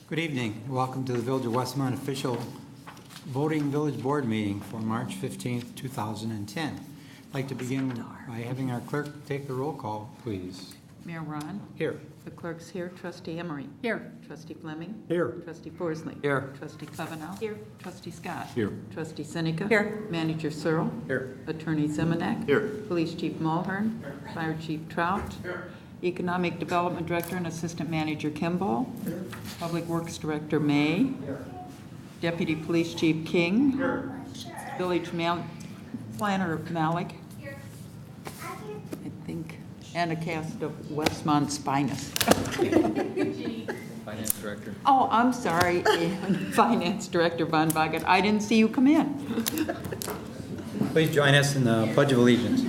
Good evening. Welcome to the Village of Westmont official voting village board meeting for March 15th, 2010. I'd like to begin by having our clerk take the roll call, please. Mayor Ron? Here. The clerk's here. Trustee Emery? Here. Trustee Fleming? Here. Trustee Forsley? Here. Trustee Klebanow? Here. Trustee Scott? Here. Trustee Seneca? Here. Manager Searle? Here. Attorney Zemanek? Here. Police Chief Mulhern? Fire Chief Trout? Here. Economic Development Director and Assistant Manager Kimball? Here. Public Works Director May? Here. Deputy Police Chief King? Here. Village Planner Malik? Here. I think, and a cast of Westmont's finest. Finance Director. Oh, I'm sorry, and Finance Director Von Boggett. I didn't see you come in. Please join us in the Pledge of Allegiance.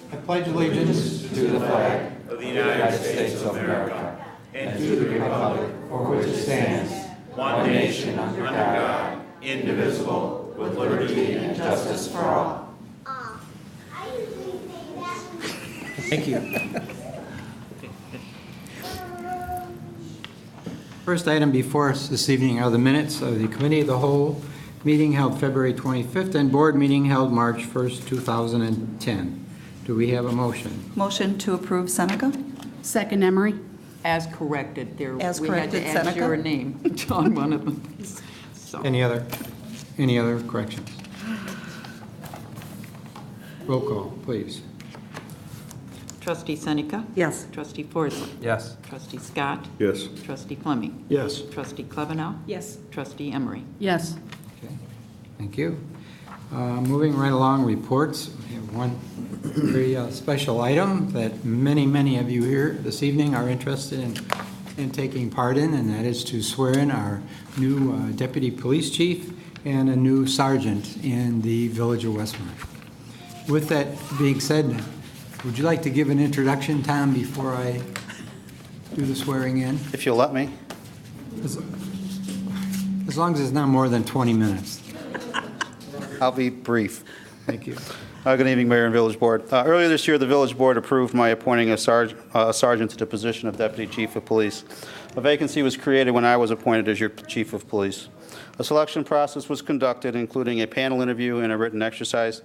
I pledge allegiance to the flag of the United States of America and to the republic for which it stands, one nation under God, indivisible, with liberty and justice for all. Thank you. First item before us this evening are the minutes of the Committee of the Whole meeting held February 25th and board meeting held March 1st, 2010. Do we have a motion? Motion to approve Seneca. Second, Emery. As corrected, there. As we had corrected, to add Seneca? your name on one of them. So. Any other corrections? Roll call, please. Trustee Seneca? Yes. Trustee Forsley? Yes. Trustee Scott? Yes. Trustee Fleming? Yes. Trustee Klebanow? Yes. Trustee Emery? Yes. Okay, thank you. Moving right along, reports. We have one very special item that many of you here this evening are interested in taking part in, and that is to swear in our new deputy police chief and a new sergeant in the Village of Westmont. With that being said, would you like to give an introduction, Tom, before I do the swearing in? If you'll let me. As long as it's not more than 20 minutes. I'll be brief. Thank you. Good evening, Mayor and Village Board. Earlier this year, the Village Board approved my appointing a sergeant to the position of Deputy Chief of Police. A vacancy was created when I was appointed as your Chief of Police. A selection process was conducted, including a panel interview and a written exercise.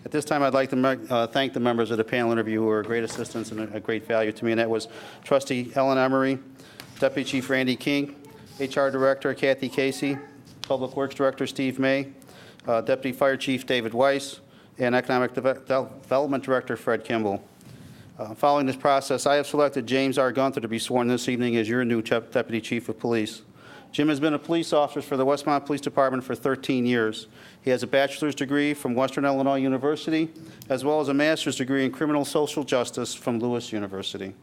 At this time, I'd like to thank the members of the panel interview who were a great assistance and a great value to me, and that was Trustee Ellen Emery, Deputy Chief Randy King, HR Director Kathy Casey, Public Works Director Steve May, Deputy Fire Chief David Weiss, and Economic Development Director Fred Kimball. Following this process, I have selected James R. Gunther to be sworn this evening as your new Deputy Chief of Police. Jim has been a police officer for the Westmont Police Department for 13 years. He has a bachelor's degree from Western Illinois University, as well as a master's degree in criminal social justice from Lewis University.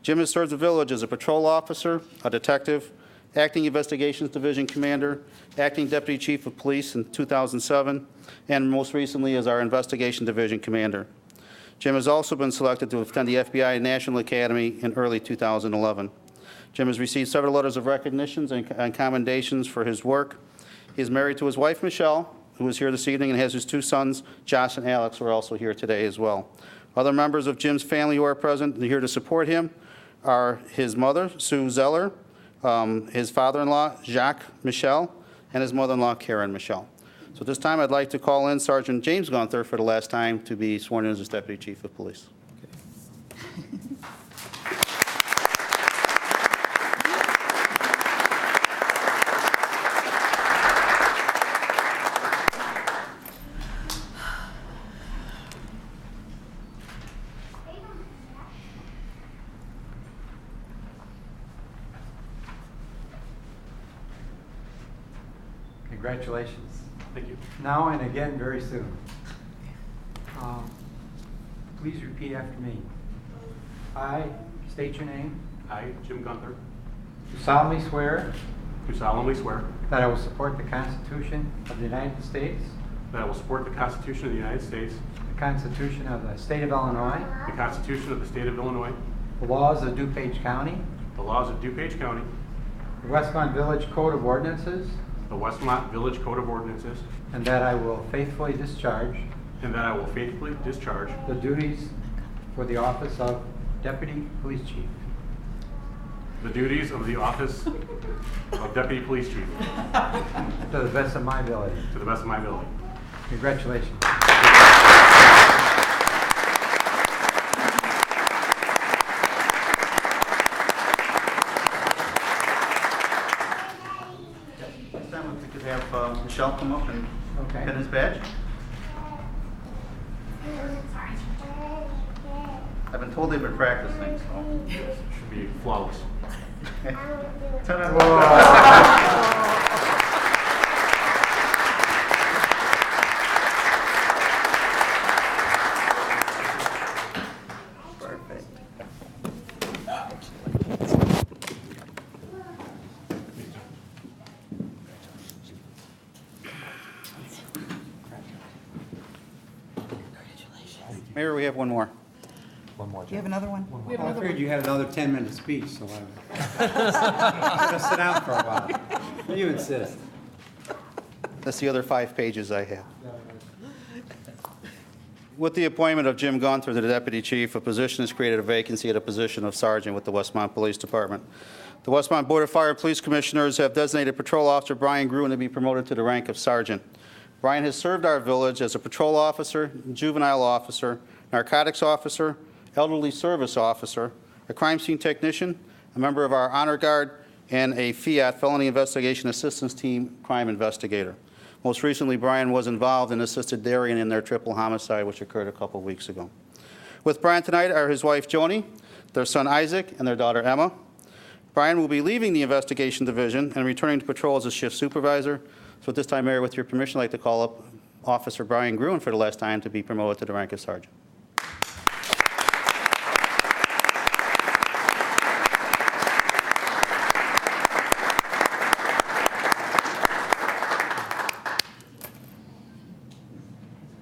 Jim has served the village as a patrol officer, a detective, acting investigations division commander, acting deputy chief of police in 2007, and most recently as our investigation division commander. Jim has also been selected to attend the FBI National Academy in early 2011. Jim has received several letters of recognitions and commendations for his work. He is married to his wife, Michelle, who is here this evening, and has his two sons, Josh and Alex, who are also here today as well. Other members of Jim's family who are present and here to support him are his mother, Sue Zeller, his father-in-law, Jacques Michel, and his mother-in-law, Karen Michel. So at this time, I'd like to call in Sergeant James Gunther for the last time to be sworn in as Deputy Chief of Police. Congratulations. Thank you. Now and again very soon. Please repeat after me. I state your name. I, Jim Gunther, Do solemnly swear do solemnly swear that I will support the Constitution of the United States, that I will support the Constitution of the United States, the Constitution of the State of Illinois, the Constitution of the State of Illinois, the laws of DuPage County, the laws of DuPage County, the Westmont Village Code of Ordinances, the Westmont Village Code of Ordinances, and that I will faithfully discharge and that I will faithfully discharge the duties for the office of Deputy Police Chief. the duties of the office of Deputy Police Chief To the best of my ability. to the best of my ability. Congratulations. Next time, if we could have Michelle come up and Okay. pin his badge. I've been told they've been practicing, so. Should be flawless. Perfect. Mayor, we have one more. You have another one? I figured you had another 10-minute speech, so I'm going to sit down for a while. You insist. That's the other 5 pages I have. With the appointment of Jim Gunther to the Deputy Chief, a position has created a vacancy at a position of Sergeant with the Westmont Police Department. The Westmont Board of Fire and Police Commissioners have designated Patrol Officer Brian Gruen to be promoted to the rank of Sergeant. Brian has served our village as a patrol officer, juvenile officer, narcotics officer, elderly service officer, a crime scene technician, a member of our Honor Guard, and a Fiat Felony Investigation Assistance Team crime investigator. Most recently, Brian was involved and assisted Darian in their triple homicide, which occurred a couple weeks ago. With Brian tonight are his wife, Joni, their son, Isaac, and their daughter, Emma. Brian will be leaving the investigation division and returning to patrol as a shift supervisor. So at this time, Mayor, with your permission, I'd like to call up Officer Brian Gruen for the last time to be promoted to the rank of Sergeant.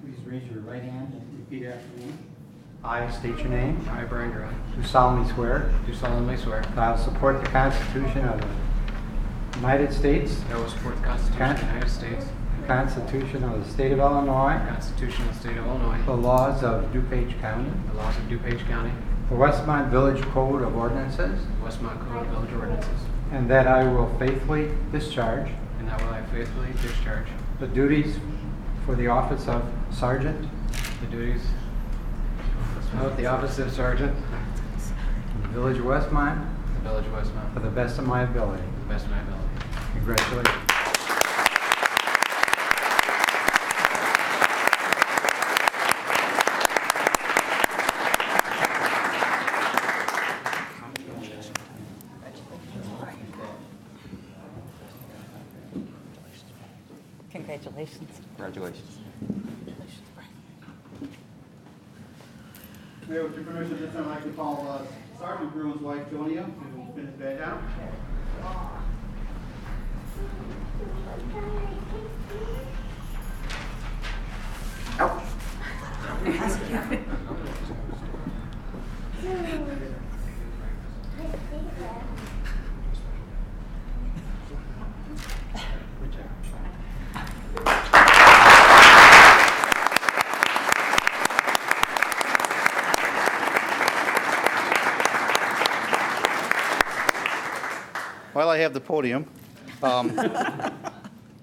Please raise your right hand and repeat after me. I state your name. I, Brian Gruen, Do solemnly swear do solemnly swear that I will support the Constitution of the United States, that I will support the Constitution of the United States, the Constitution of the State of Illinois, the Constitution of the State of Illinois, the laws of DuPage County, the laws of DuPage County, the Westmont Village Code of Ordinances, the Westmont Code of Village Ordinances, and that I will faithfully discharge and that will I faithfully discharge the duties for the office of Sergeant the duties of the office of Sergeant in the Village of Westmont in the Village of Westmont to the best of my ability. to the best of my ability. Congratulations. Congratulations. Congratulations. Mayor, with your permission, this time I'd like to call Sergeant Gruen's wife, Jonia, to pin his badge out. While I have the podium,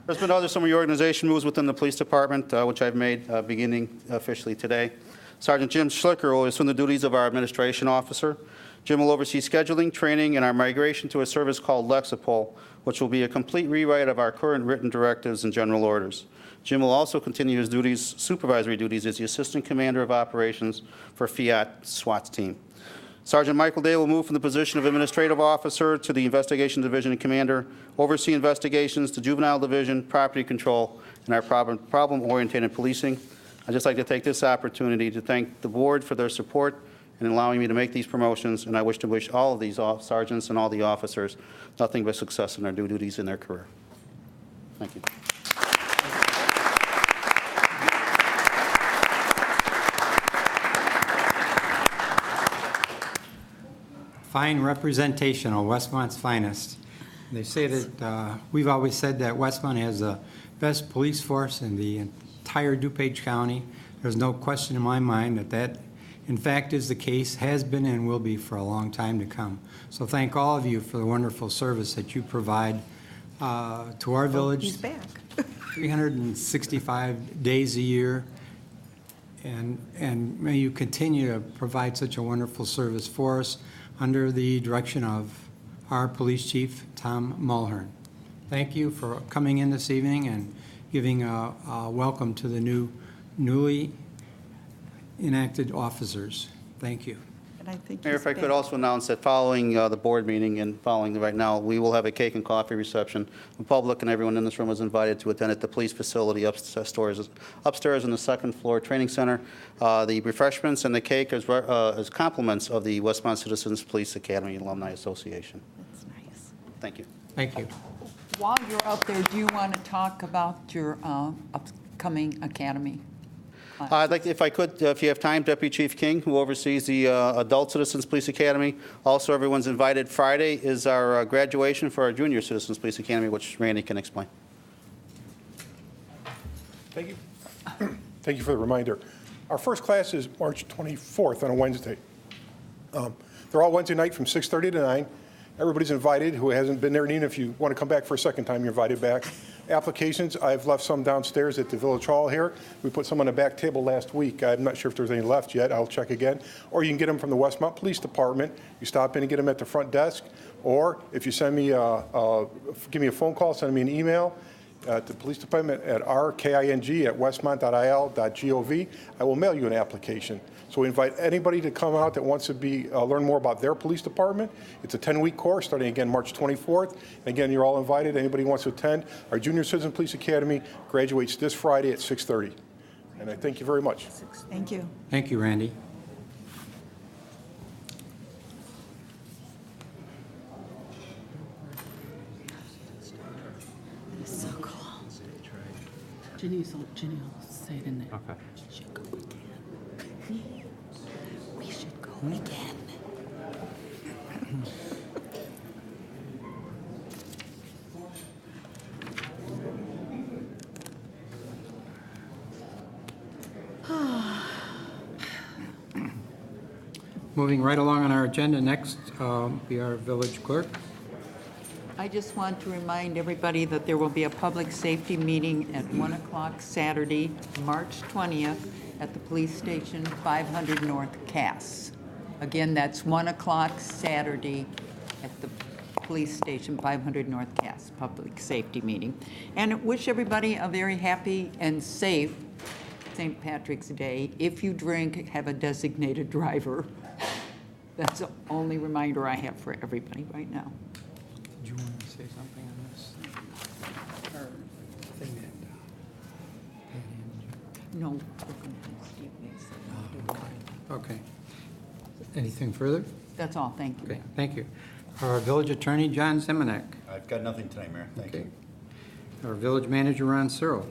there's been some reorganization moves within the police department, which I've made beginning officially today. Sergeant Jim Schlicker will assume the duties of our administration officer. Jim will oversee scheduling, training, and our migration to a service called Lexipol, which will be a complete rewrite of our current written directives and general orders. Jim will also continue his duties, supervisory duties, as the Assistant Commander of Operations for Fiat SWAT team. Sergeant Michael Day will move from the position of Administrative Officer to the Investigation Division and Commander, oversee investigations to Juvenile Division, Property Control, and our problem-oriented policing. I'd just like to take this opportunity to thank the board for their support in allowing me to make these promotions, and I wish to wish all of these sergeants and all the officers nothing but success in their new duties in their career. Thank you. Fine representation of Westmont's finest. They say that, we've always said that Westmont has the best police force in the entire DuPage County. There's no question in my mind that that in fact is the case, has been and will be for a long time to come. So thank all of you for the wonderful service that you provide to our village. He's back. 365 days a year, and may you continue to provide such a wonderful service for us under the direction of our police chief, Tom Mulhern. Thank you for coming in this evening and giving a welcome to the newly enacted officers. Thank you. And I think Mayor, he's if I could back. also announce that following the board meeting and following right now, we will have a cake and coffee reception. The public and everyone in this room is invited to attend at the police facility upstairs in the second floor training center. The refreshments and the cake is compliments of the Westmont Citizens Police Academy Alumni Association. That's nice. Thank you. Thank you. While you're out there, do you want to talk about your upcoming academy? I'd like, if I could, if you have time, Deputy Chief King, who oversees the Adult Citizens Police Academy. Also, everyone's invited. Friday is our graduation for our Junior Citizens Police Academy, which Randy can explain. Thank you. Thank you for the reminder. Our first class is March 24th on a Wednesday. They're all Wednesday night from 6:30 to 9. Everybody's invited who hasn't been there, and even if you want to come back for a second time, you're invited back. Applications, I've left some downstairs at the Village Hall here. We put some on the back table last week. I'm not sure if there's any left yet. I'll check again. Or you can get them from the Westmont Police Department. You stop in and get them at the front desk. Or if you send me, give me a phone call, send me an email at the police department at rking@westmont.il.gov. I will mail you an application. So we invite anybody to come out that wants to learn more about their police department. It's a 10-week course starting again March 24th. And again, you're all invited. Anybody who wants to attend. Our Junior Citizen Police Academy graduates this Friday at 6:30. And I thank you very much. Thank you. Thank you, Randy. It's so cool. Ginny will say it in there. Okay. We should go again. We should go again. Moving right along on our agenda, next be our village clerk. I just want to remind everybody that there will be a public safety meeting at 1 o'clock Saturday, March 20th, at the police station, 500 North Cass. Again, that's 1 o'clock Saturday at the police station, 500 North Cass, public safety meeting. And wish everybody a very happy and safe St. Patrick's Day. If you drink, have a designated driver. That's the only reminder I have for everybody right now. Do you want to say something on this? Or thing that, No. we're gonna have Steve Mason. okay. Anything further? That's all, thank you. Okay, thank you. Our village attorney, John Zemanek. I've got nothing tonight, Mayor. Thank Okay. you. Our village manager, Ron Searle.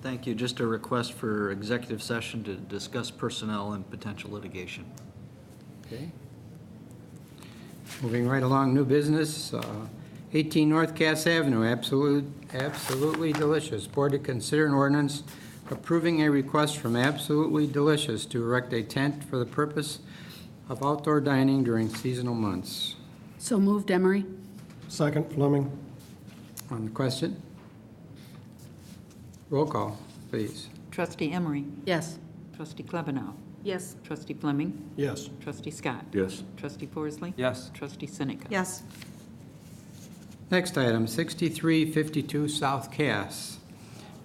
Thank you. Just a request for executive session to discuss personnel and potential litigation. Okay. Moving right along, new business, 18 North Cass Avenue, Absolutely Delicious. Board to consider an ordinance approving a request from Absolutely Delicious to erect a tent for the purpose of outdoor dining during seasonal months. So moved, Emery? Second, Fleming. On the question? Roll call, please. Trustee Emery? Yes. Trustee Klebanow? Yes. Trustee Fleming? Yes. Trustee Scott? Yes. Trustee Forsley? Yes. Trustee Seneca? Yes. Next item, 6352 South Cass.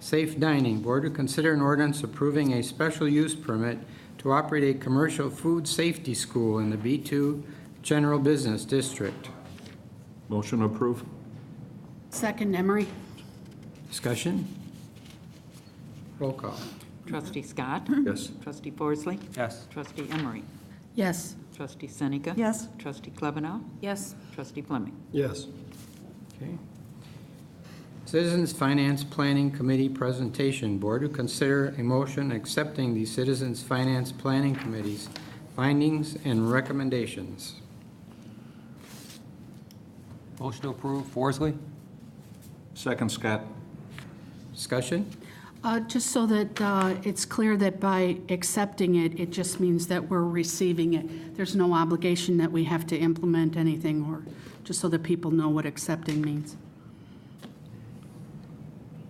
Safe Dining. Board to consider an ordinance approving a special use permit to operate a commercial food safety school in the B2 General Business District. Motion approved. Second, Emery? Discussion? Roll call. Trustee Scott? Yes. Trustee Forsley? Yes. Trustee Emery? Yes. Trustee Seneca? Yes. Trustee Klebanow? Yes. Trustee Fleming? Yes. Okay. Citizens Finance Planning Committee presentation. Board to consider a motion accepting the Citizens Finance Planning Committee's findings and recommendations. Motion to approve, Forsley? Second, Scott. Discussion? Just so that it's clear that by accepting it, it just means that we're receiving it. There's no obligation that we have to implement anything, or just so that people know what accepting means.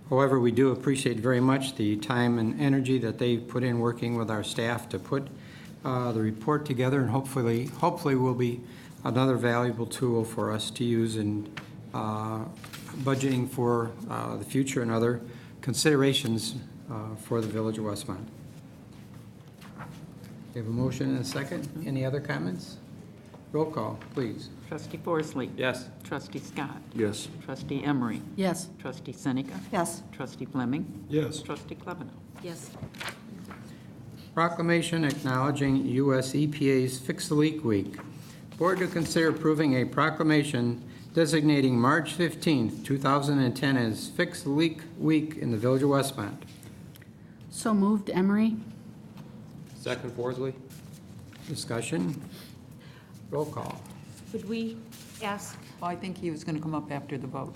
However, we do appreciate very much the time and energy that they put in working with our staff to put the report together, and hopefully will be another valuable tool for us to use in budgeting for the future and other considerations for the Village of Westmont. We have a motion and a second. Any other comments? Roll call, please. Trustee Forsley. Yes. Trustee Scott. Yes. Trustee Emery. Yes. Trustee Seneca. Yes. Trustee Fleming. Yes. Trustee Klebanow. Yes. Proclamation acknowledging U.S. EPA's Fix the Leak Week. Board to consider approving a proclamation designating March 15th, 2010 as Fix the Leak Week in the Village of Westmont. So moved, Emery? Second, Forsley. Discussion? Roll call. Would we ask, Well, I think he was going to come up after the vote.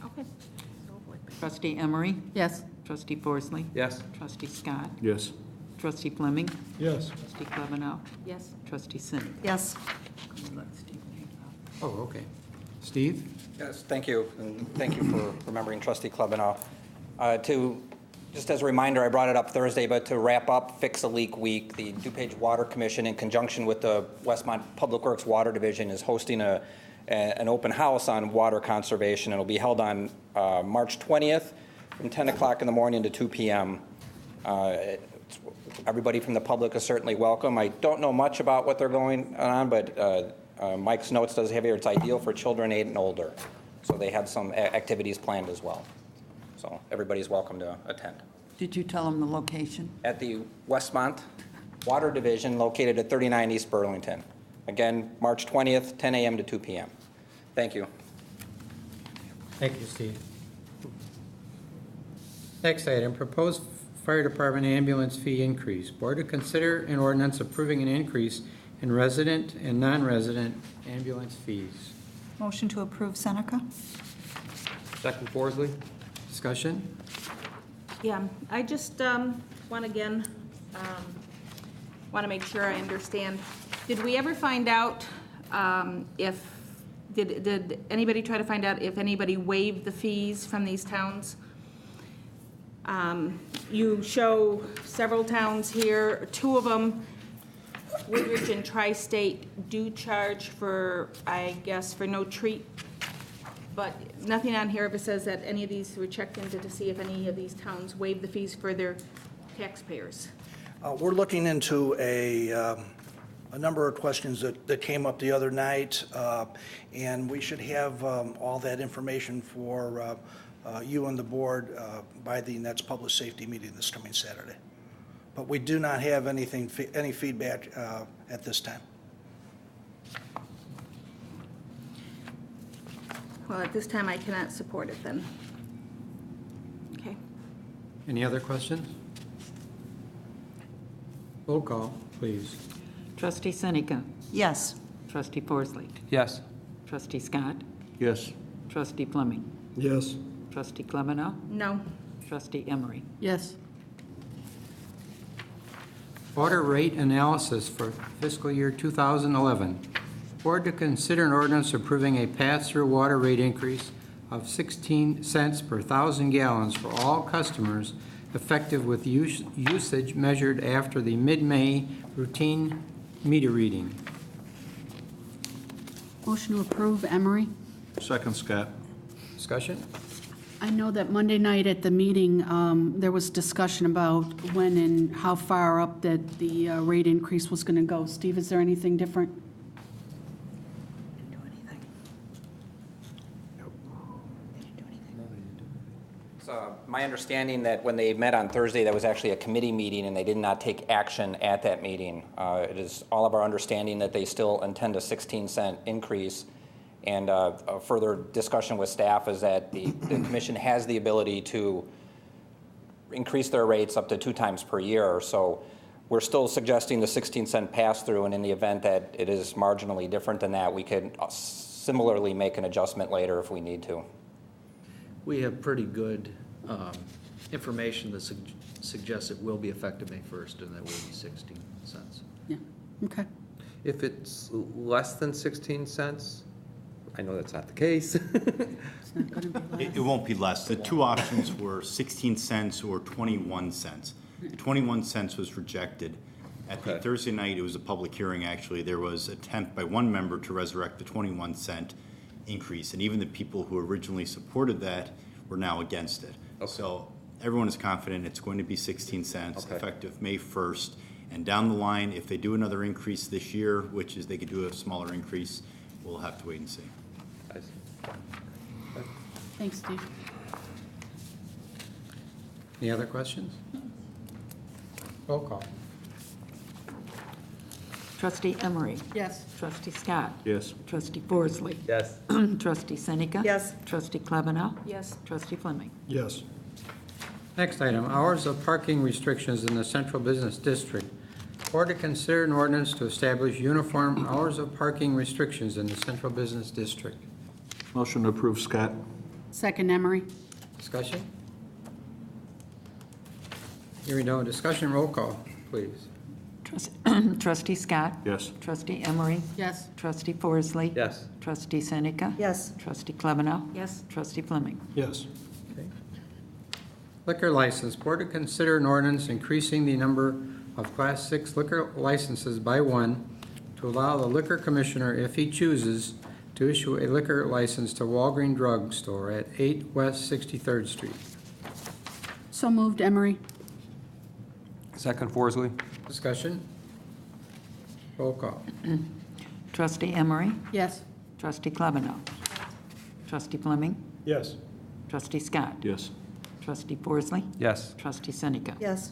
okay. Trustee Emery. Yes. Trustee Forsley. Yes. Trustee Scott. Yes. Trustee Fleming. Yes. Trustee Klebanow. Yes. Trustee Seneca. Yes. Oh, okay. Steve? Yes, thank you, and thank you for remembering Trustee Klebanow. Just as a reminder, I brought it up Thursday, but to wrap up Fix a Leak Week, the DuPage Water Commission, in conjunction with the Westmont Public Works Water Division, is hosting an open house on water conservation. It'll be held on March 20th from 10 o'clock in the morning to 2 p.m. Everybody from the public is certainly welcome. I don't know much about what they're going on, but Mike's notes does have here, it's ideal for children 8 and older. So they have some activities planned as well. So everybody's welcome to attend. Did you tell him the location? At the Westmont Water Division located at 39 East Burlington. Again, March 20th, 10 a.m. to 2 p.m. Thank you. Thank you, Steve. Next item, proposed fire department ambulance fee increase. Board to consider an ordinance approving an increase in resident and non-resident ambulance fees. Motion to approve Seneca? Second, Forsley. Discussion? Yeah, I just want to make sure I understand. Did we ever find out did anybody try to find out if anybody waived the fees from these towns? You show several towns here. 2 of them, Woodridge and Tri-State, do charge for, I guess, for no treat. But nothing on here says that any of these were checked into to see if any of these towns waived the fees for their taxpayers. We're looking into a number of questions that came up the other night, and we should have all that information for you and the board by the next public safety meeting this coming Saturday. But we do not have any feedback at this time. Well, at this time, I cannot support it then. Okay. Any other questions? Roll call, please. Trustee Seneca. Yes. Trustee Forsley. Yes. Trustee Scott. Yes. Trustee Fleming. Yes. Trustee Klebanow. No. Trustee Emery. Yes. Water rate analysis for fiscal year 2011. Board to consider an ordinance approving a pass-through water rate increase of 16 cents per 1,000 gallons for all customers effective with usage measured after the mid-May routine meter reading. Motion to approve, Emery? Second, Scott. Discussion? I know that Monday night at the meeting, there was discussion about when and how far up that the rate increase was going to go. Steve, is there anything different? It's my understanding that when they met on Thursday, that was actually a committee meeting, and they did not take action at that meeting. It is all of our understanding that they still intend a 16-cent increase, and a further discussion with staff is that the commission has the ability to increase their rates up to 2 times per year. So we're still suggesting the 16-cent pass-through, and in the event that it is marginally different than that, we could similarly make an adjustment later if we need to. We have pretty good information that suggests it will be effective May 1st, and that will be 16 cents. Yeah, okay. If it's less than 16 cents, I know that's not the case. It's not going to be It won't be less. The two options were 16 cents or 21 cents. The 21 cents was rejected. At the Okay. Thursday night, it was a public hearing, actually. There was an attempt by one member to resurrect the 21 cent increase, and even the people who originally supported that were now against it. Okay. So everyone is confident it's going to be 16 cents, Okay. effective May 1st. And down the line, if they do another increase this year, which is they could do a smaller increase, we'll have to wait and see. I see. Thanks, Steve. Any other questions? Roll call. Trustee Emery? Yes. Trustee Scott? Yes. Trustee Forsley? Yes. Trustee Seneca? Yes. Trustee Klebanow? Yes. Trustee Fleming? Yes. Next item, hours of parking restrictions in the Central Business District. Board to consider an ordinance to establish uniform hours of parking restrictions in the Central Business District. Motion to approve, Scott. Second, Emery? Discussion? Hearing no discussion, roll call, please. Trustee Scott? Yes. Trustee Emery? Yes. Trustee Forsley? Yes. Trustee Seneca? Yes. Trustee Klebanow? Yes. Trustee Fleming? Yes. Okay. Liquor license, board to consider an ordinance increasing the number of Class 6 liquor licenses by one to allow the liquor commissioner, if he chooses, to issue a liquor license to Walgreen Drug Store at 8 West 63rd Street. So moved, Emery? Second, Forsley. Discussion? Roll call. Trustee Emery? Yes. Trustee Klebanow? Trustee Fleming? Yes. Trustee Scott? Yes. Trustee Forsley? Yes. Trustee Seneca? Yes.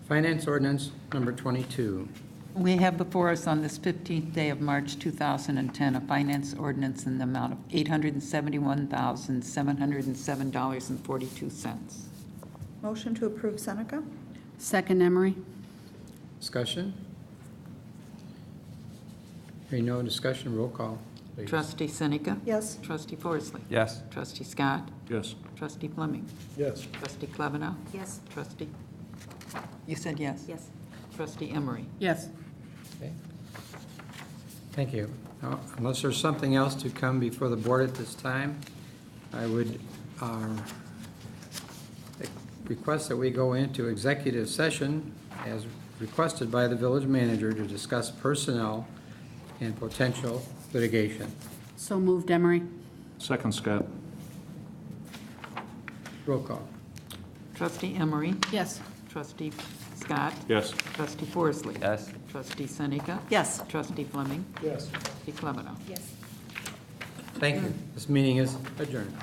Finance ordinance number 22. We have before us on this 15th day of March 2010, a finance ordinance in the amount of $871,707.42. Motion to approve, Seneca? Second, Emery? Discussion? Hearing no discussion, roll call, please. Trustee Seneca? Yes. Trustee Forsley? Yes. Trustee Scott? Yes. Trustee Fleming? Yes. Trustee Klebanow? Yes. Trustee? You said yes? Yes. Trustee Emery? Yes. Okay. Thank you. Now, unless there's something else to come before the board at this time, I would request that we go into executive session as requested by the village manager to discuss personnel and potential litigation. So moved, Emery? Second, Scott. Roll call. Trustee Emery? Yes. Trustee Scott? Yes. Trustee Forsley? Yes. Trustee Seneca? Yes. Trustee Fleming? Yes. Trustee Klebanow? Yes. Thank you. This meeting is adjourned.